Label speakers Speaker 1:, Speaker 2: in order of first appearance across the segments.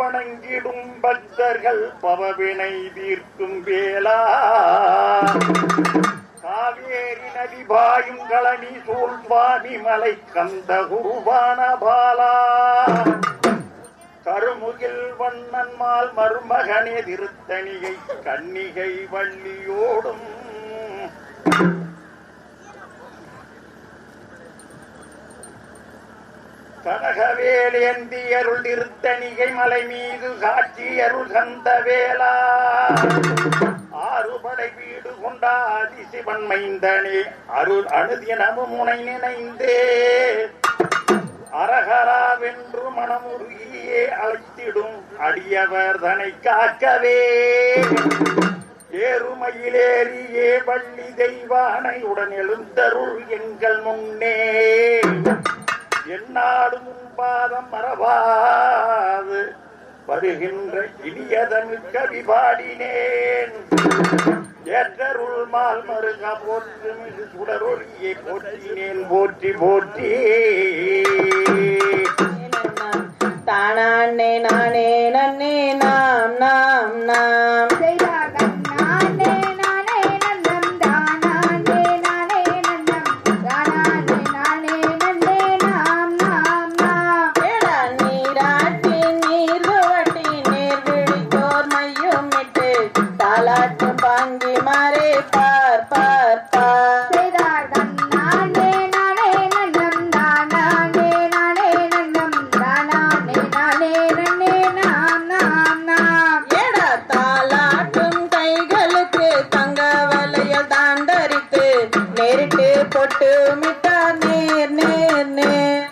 Speaker 1: வணங்கிடும் பக்தர்கள் பவவினை தீர்க்கும் வேளா காவேரி நதி பாயும் களனி சூழ்வாணி மலை கந்த குருவான பாலா கருமுகில் வண்ணன்மால் மருமகனே திருத்தணிகை கன்னிகை வள்ளியோடும் கனகவேலேந்தி அருள் திருத்தணிகை மலை மீது காட்சி அருள் கந்த வேளா ஆறுபடை வீடு கொண்ட ஆதிசிவன் மைந்தனே அருள் அணுதினமும் முனை நினைந்தே அரகராவென்று மனமுருகியே அழைத்திடும் அடியவர் தனை காக்கவே ஏறுமையிலேறியே வள்ளி தெய்வானையுடன் எழுந்தருள் எங்கள் முன்னே என்னாடும் பாதம் மறவாது வருகின்ற இனிய தமிழ் கவி பாடினேன் ஏற்றருள் மால் மருக போற்று மிகு சுடரொழியை போற்றினேன் போற்றி போற்றி
Speaker 2: தானே நானே நன்னே நாம் நாம் நாம் பொட்டு மிட்டா நேர் நேர் நேர்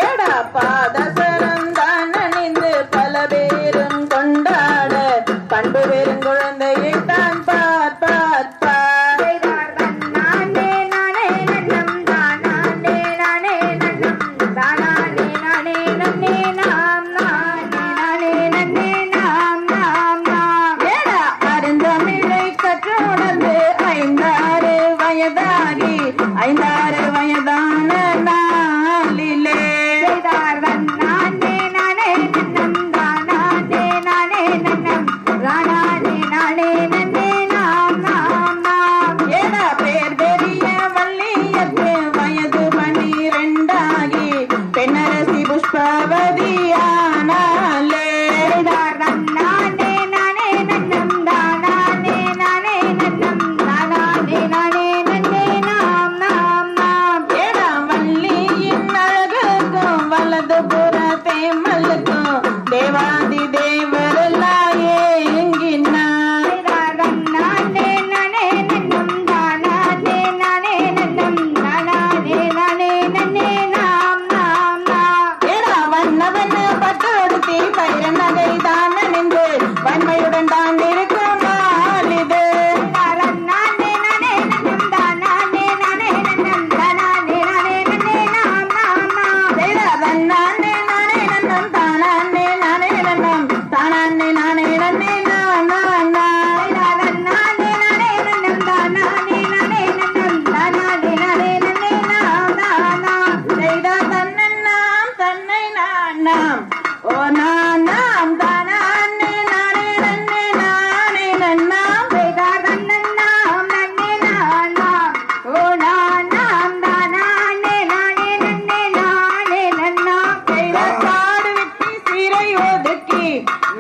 Speaker 2: எடா பாதசரம் தான் அணிந்து பல பேரும் கொண்டாட பண்பு பெரும் குழந்தையை தான் பார் பார் பார் ஐந்தாறு வயதான நாளிலே ஏடா பேர் பெரிய வள்ளியத்து வயது 12 பெண்ணரசி புஷ்பவதியானாலே தேவாதி தேவரல்லாயே எங்கினா வண்ணவண்ண பட்டொடுத்தி பயிரன் நகை தான் அணிந்து வன்மையுடன் தான் இருக்கும் நாளிது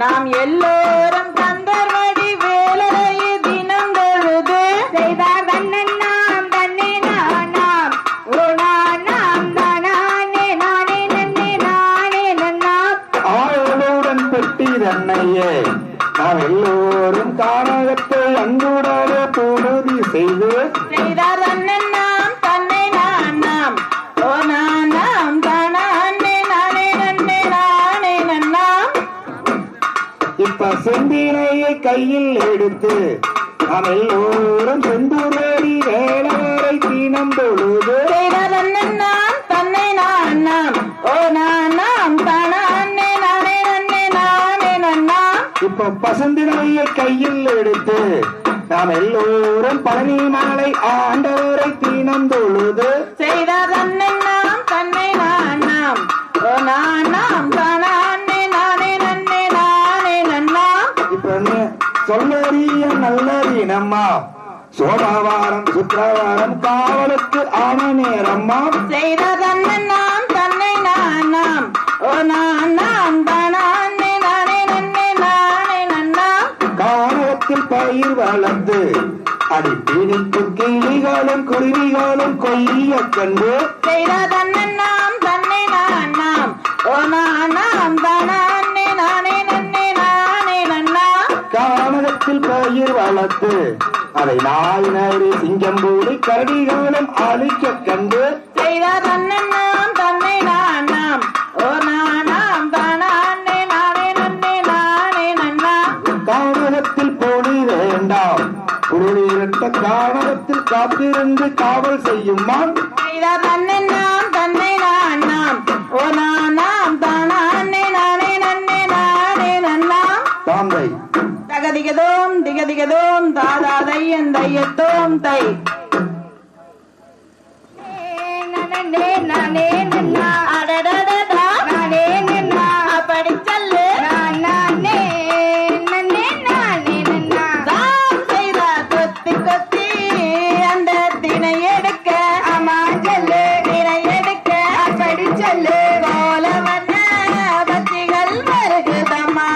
Speaker 2: நாம் எல்லோரும் கந்தர்வடி வேலரையை தினம் தொழுது செய்தார் தன்னன்னாம் தன்னே நானாம் ஓ நானாம் தானே நானே நன்னே நானே நன்னாம்
Speaker 1: ஆளுடன் பெட்டி தன்னையே நாம் எல்லோரும் காரகத்தை அங்குடர பொழுதி செய்து
Speaker 2: செய்தார் தன்னன்னாம் தன்னை நானாம் ஓ நானாம் தானே நானே நன்னே நானே நன்னாம்
Speaker 1: இப்ப செந்தினையை கையில் எடுத்து நாம் எல்லோரும் செந்தூரடி வேளரை தினம் தொழுது
Speaker 2: செய்தார் தன்னை நானாம் ஓ நானாம் தானே நானே நன்னே நானே நன்னாம்
Speaker 1: இப்ப பசந்தினையை கையில் எடுத்து
Speaker 3: நாம் எல்லோரும் பழனி மாலை ஆண்டவரை தீனம் தொழுது
Speaker 2: செய்த தன்னை நாம் தன்னை நாம் நாம் தானே நானே நன்னே நானே நன்னா.
Speaker 3: இப்ப சொல்லறிய நல்லறினம்மா சோமவாரம் சுக்கிரவாரம் காவலுக்கு ஆன நேரம்மா
Speaker 2: செய்த தன்னை நாம் தன்னை நாம் நாம் தானே நானே நன்னே நானே நன்னா.
Speaker 3: கானகத்தில் பயிர் வளர்ந்து அடிப்பிடிப்பு கிளிகளும் குருவிகளும் கொய்ய கண்டு
Speaker 2: செய்த தன்னை நாம் தன்னை நாம் நாம் தானே நானே நன்னே நானே நன்னா.
Speaker 3: கானகத்தில் பயிர் வளர்த்து அதை நாய் நரி சிங்கம் பூடி கரடிகளும் அழிக்க கண்டு
Speaker 2: செய்த தன்னை நாம் தன்னை நாம் நாம் தானே நானே நன்னே நானே நன்னா.
Speaker 3: கானகத்தில் போடி வேண்டாம் குருளிரட்ட கானகத்தில் காத்திருந்து காவல் செய்யும் மான்
Speaker 2: செய்த தன்னை நாம் தன்னை நாம் நாம் தானே நானே நன்னே நானே நன்னா.
Speaker 3: தாந்தை
Speaker 2: தகதிகதோம் திகதிகதோம் தாதா தையன் தையத்தோம் தை நனே நானே நன்னா அடடடடா நானே நன்னா அப்படி சொல்லு நானே நன்னே நானே நன்னா. தாம் செய்த கொத்தி கொத்தி அந்த தினை எடுக்க அம்மா சொல்லு தினை எடுக்க அப்படி சொல்லு போல வண்ண பத்திகள் வருகுதம்மா.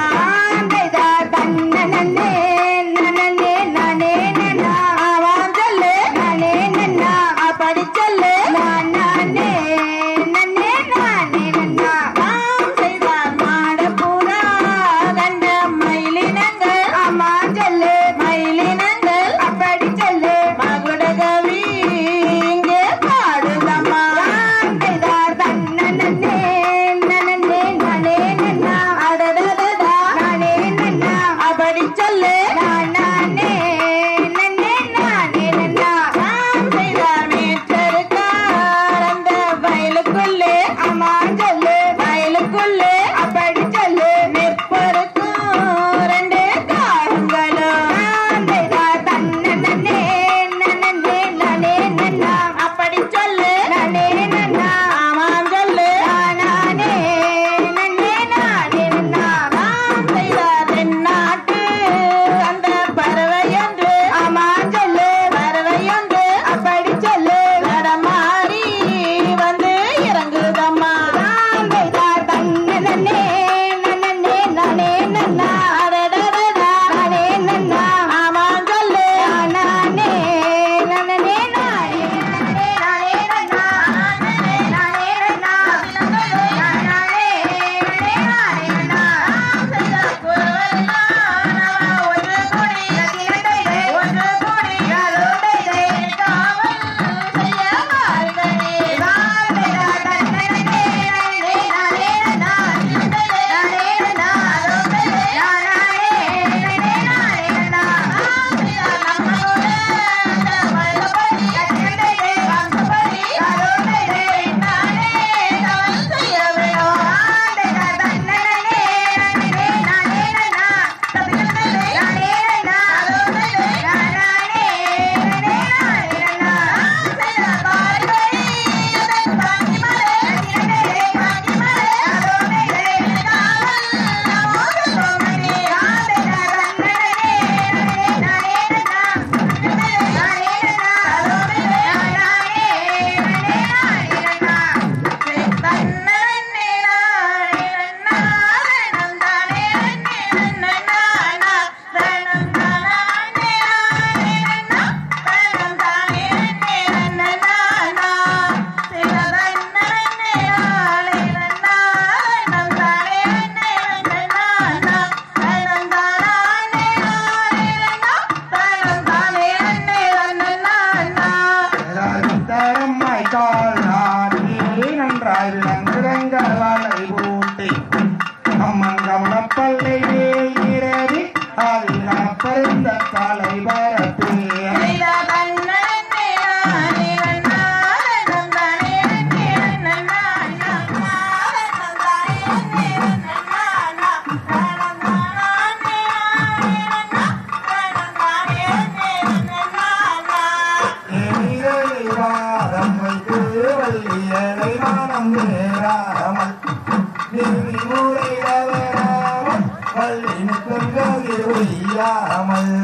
Speaker 3: ஒய்யாமல்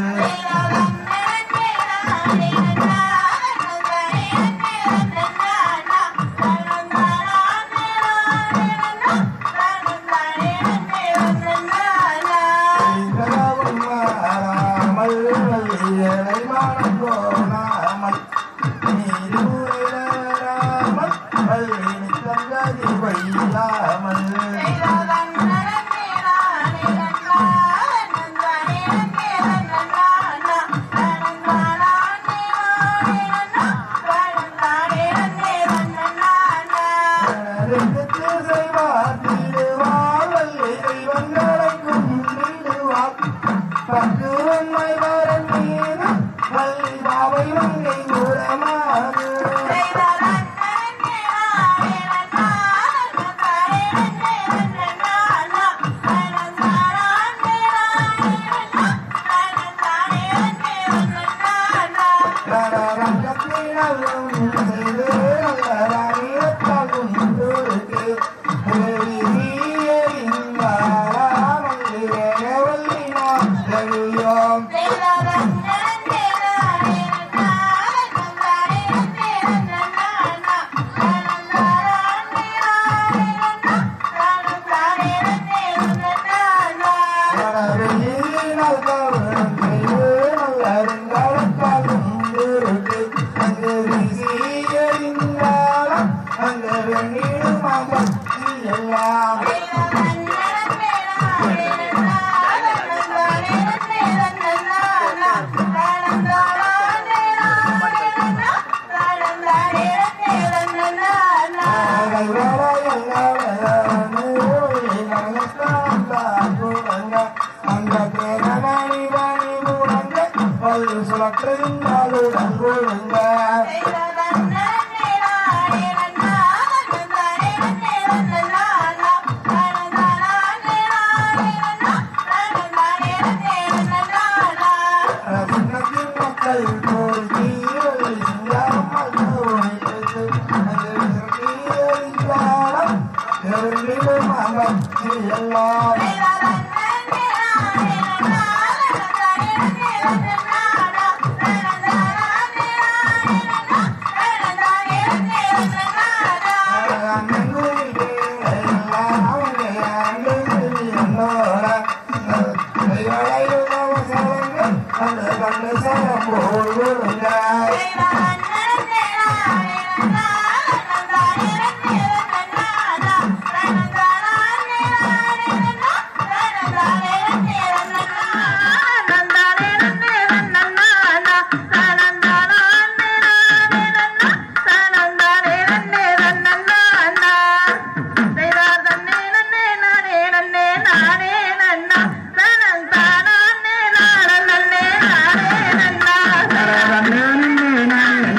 Speaker 2: நன்னே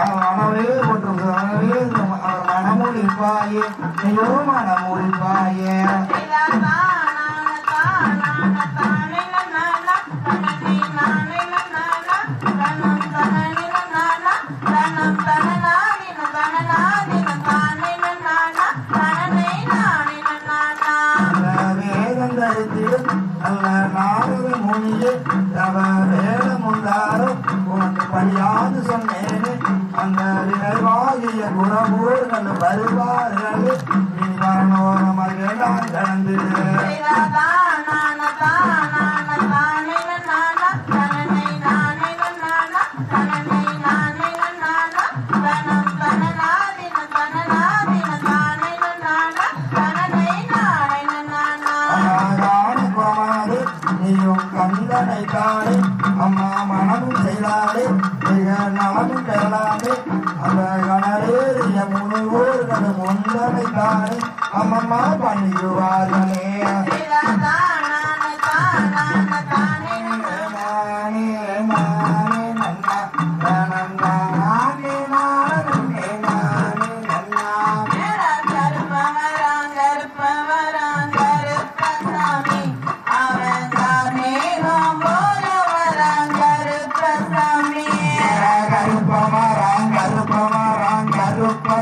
Speaker 3: மனமே போட்டு அவர் மனமொழிப்பாயே ஐயோ மனமொழிப்பாயே பணியாது சொன்னேனே அந்த விரைவாகிய குணபூர்கள் வருவார்கள் நீ மரணோரமெல்லாம் கடந்து நீயும் கந்தனை தானே அம்மா மனமும் செய்தாலே மிக நலமும் பெறலாமே அந்த கணரேறிய முழுவோர்கள் முந்தனை தானே அம்மம்மா பண்ணிடுவார்களே
Speaker 2: Krupa